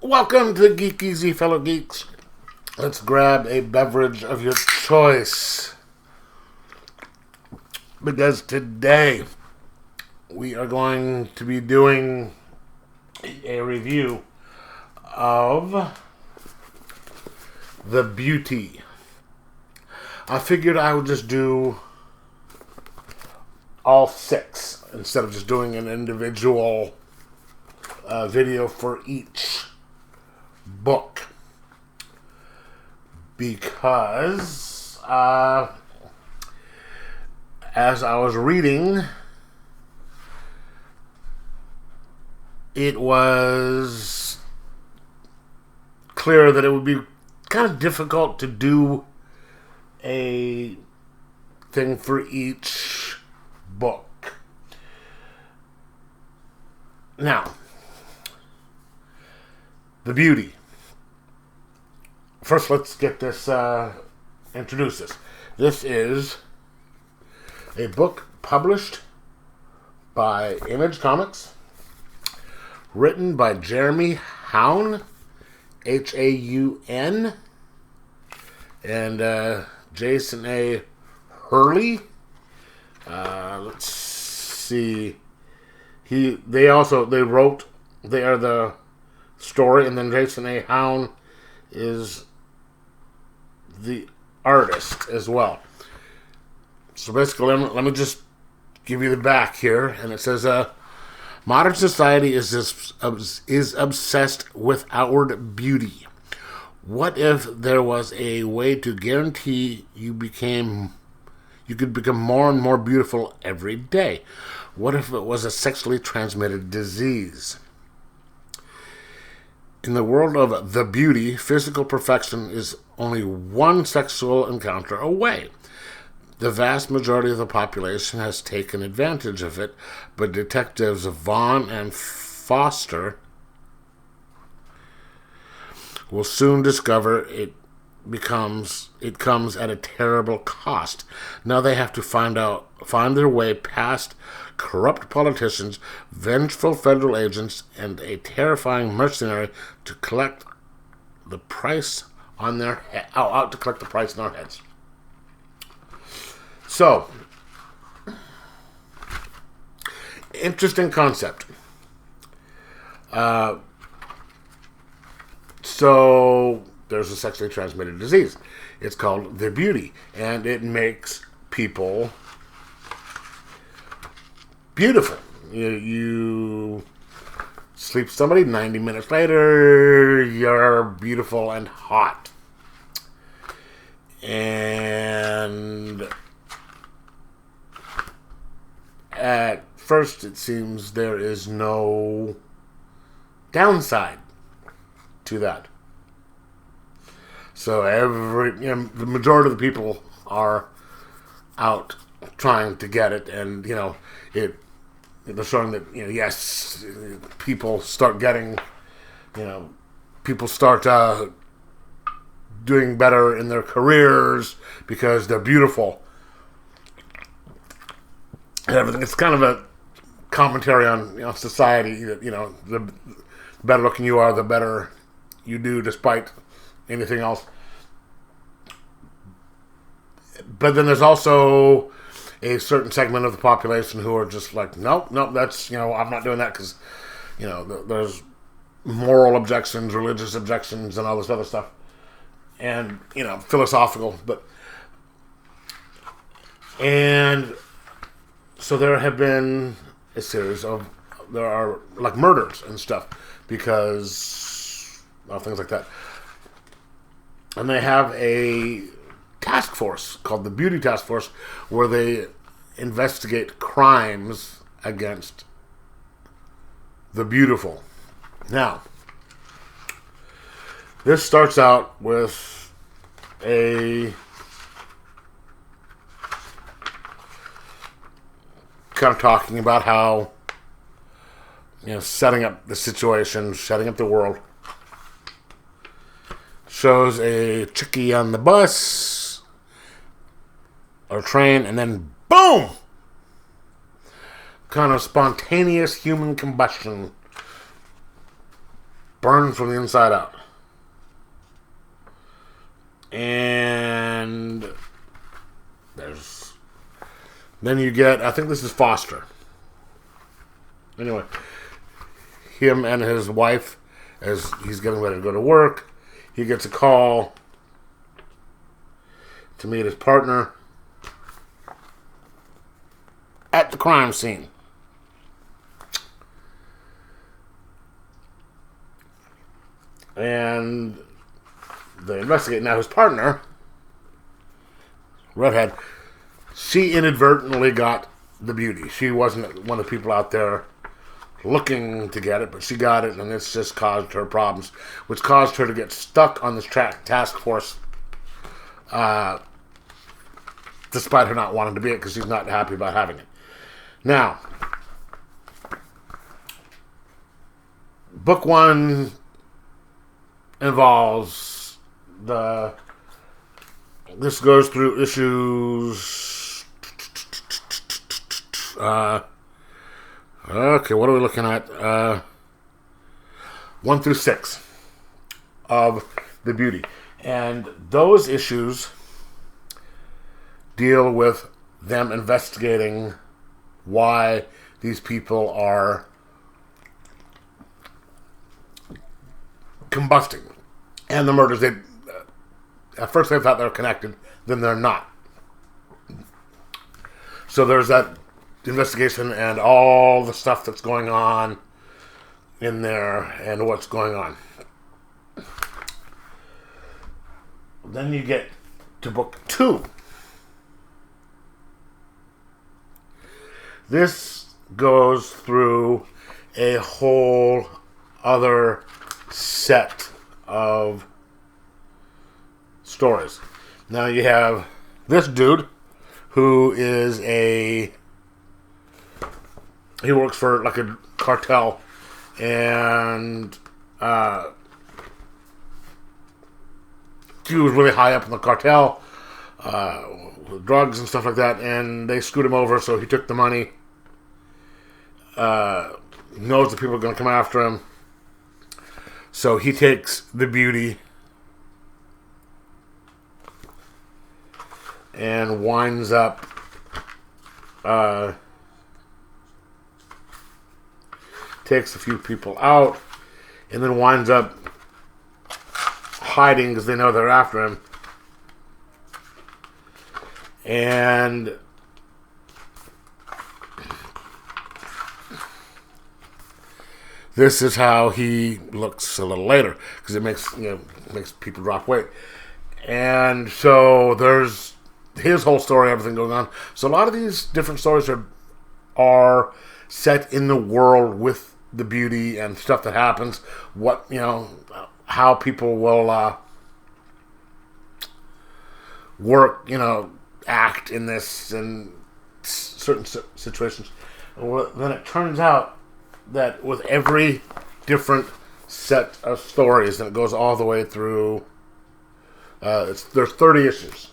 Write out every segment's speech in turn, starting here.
Welcome to Geek Easy, fellow geeks. Let's grab a beverage of your choice. Because today we are going to be doing a review of The Beauty. I figured I would just do all six instead of just doing an individual video for each book, because as I was reading, it was clear that it would be kind of difficult to do a thing for each book. Now, The Beauty. First, let's get this, introduce this. This is a book published by Image Comics, written by Jeremy Haun, Haun, and Jason A. Hurley. Let's see. They wrote. They are the story, and then Jason A. Haun is the artist as well. So basically, let me just give you the back here, and it says, modern society is obsessed with outward beauty. What if there was a way to guarantee you could become more and more beautiful every day? What if it was a sexually transmitted disease? In the world of The Beauty, physical perfection is only one sexual encounter away. The vast majority of the population has taken advantage of it, but detectives Vaughn and Foster will soon discover it comes at a terrible cost. Now they have to find their way past corrupt politicians, vengeful federal agents, and a terrifying mercenary to collect the price on their out to collect the price on their heads. So, interesting concept. So there's a sexually transmitted disease. It's called The Beauty, and it makes people beautiful. You sleep with somebody, 90 minutes later, you're beautiful and hot. And at first, it seems there is no downside to that. So the majority of the people are out trying to get it, and they're showing that yes, people start getting, people start doing better in their careers because they're beautiful and everything. It's kind of a commentary on society that the better looking you are, the better you do, despite anything else. But then there's also a certain segment of the population who are just like, nope, that's, I'm not doing that because, there's moral objections, religious objections, and all this other stuff. And, philosophical. And so there have been a series there are like murders and stuff because of things like that. And they have a task force called the Beauty Task Force where they investigate crimes against the beautiful. Now, this starts out with a kind of talking about how, setting up the situation, setting up the world. Shows a chickie on the bus or train, and then boom! Kind of spontaneous human combustion burns from the inside out. And then you get, I think this is Foster. Anyway, him and his wife, as he's getting ready to go to work, he gets a call to meet his partner at the crime scene. And they investigate. Now his partner, redhead, she inadvertently got the beauty. She wasn't one of the people out there looking to get it, but she got it, and it's just caused her problems, which caused her to get stuck on this task force, despite her not wanting to be it, because she's not happy about having it. Now, book one involves this goes through issues, okay, what are we looking at? 1 through 6 of The Beauty. And those issues deal with them investigating why these people are combusting. And the murders, at first they thought they were connected, then they're not. So there's that investigation and all the stuff that's going on in there and what's going on. Then you get to book 2. This goes through a whole other set of stories. Now you have this dude who is he works for like a cartel, and he was really high up in the cartel with drugs and stuff like that, and they screwed him over, so he took the money, knows that people are going to come after him, so he takes the beauty and winds up takes a few people out, and then winds up hiding because they know they're after him. And this is how he looks a little later, because it makes people drop weight. And so there's his whole story, everything going on. So a lot of these different stories are set in the world with the beauty and stuff that happens. What, how people will work, act in this and certain situations. Well, then it turns out that with every different set of stories, and it goes all the way through, there's 30 issues.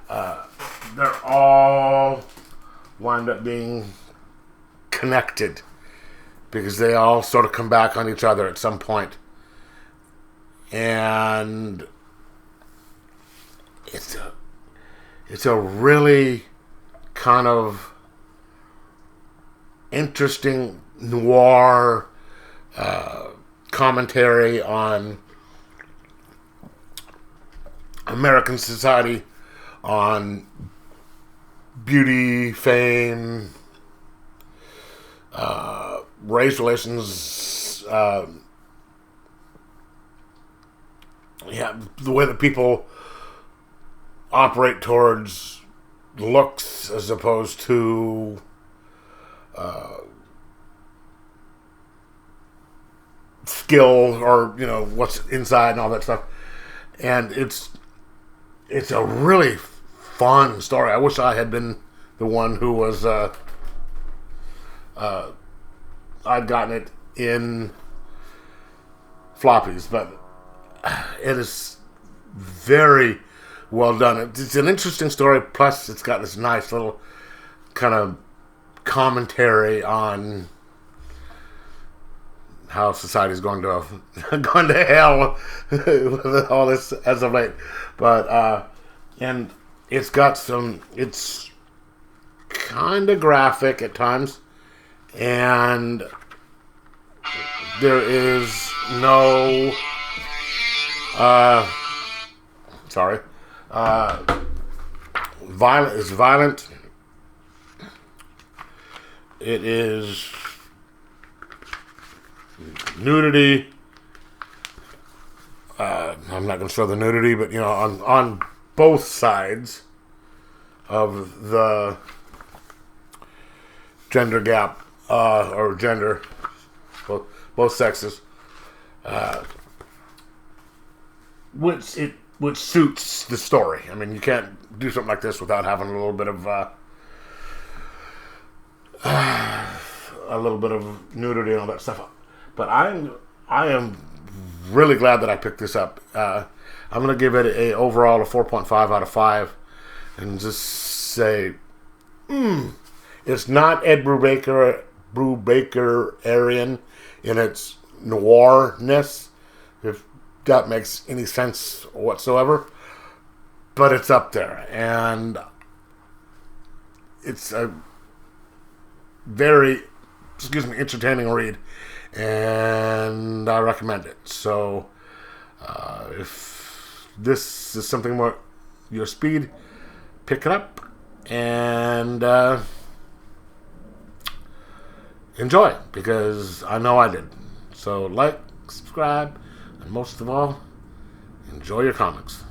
They're all wind up being connected because they all sort of come back on each other at some point. And it's a really kind of interesting noir commentary on American society, on beauty, fame, race relations, the way that people operate towards looks as opposed to skill, or what's inside and all that stuff. And it's a really fun story. I wish I had been the one who was I'd gotten it in floppies, but it is very well done. It's an interesting story, plus it's got this nice little kind of commentary on how society's going to going to hell with all this as of late. But and it's got some. It's kind of graphic at times, and there is no. Sorry. Violent is violent. It is nudity. I'm not going to show the nudity, but on both sides of the gender gap or gender, both sexes, which suits the story. I mean, you can't do something like this without having a little bit of nudity and all that stuff. But I am really glad that I picked this up. I'm going to give it a overall a 4.5 out of 5, and just say, it's not Ed Brubaker-arian in its noirness, if that makes any sense whatsoever. But it's up there, and it's a very, entertaining read, and I recommend it. So, if this is something more your speed, pick it up and enjoy, because I know I did. So, like, subscribe, and most of all, enjoy your comics.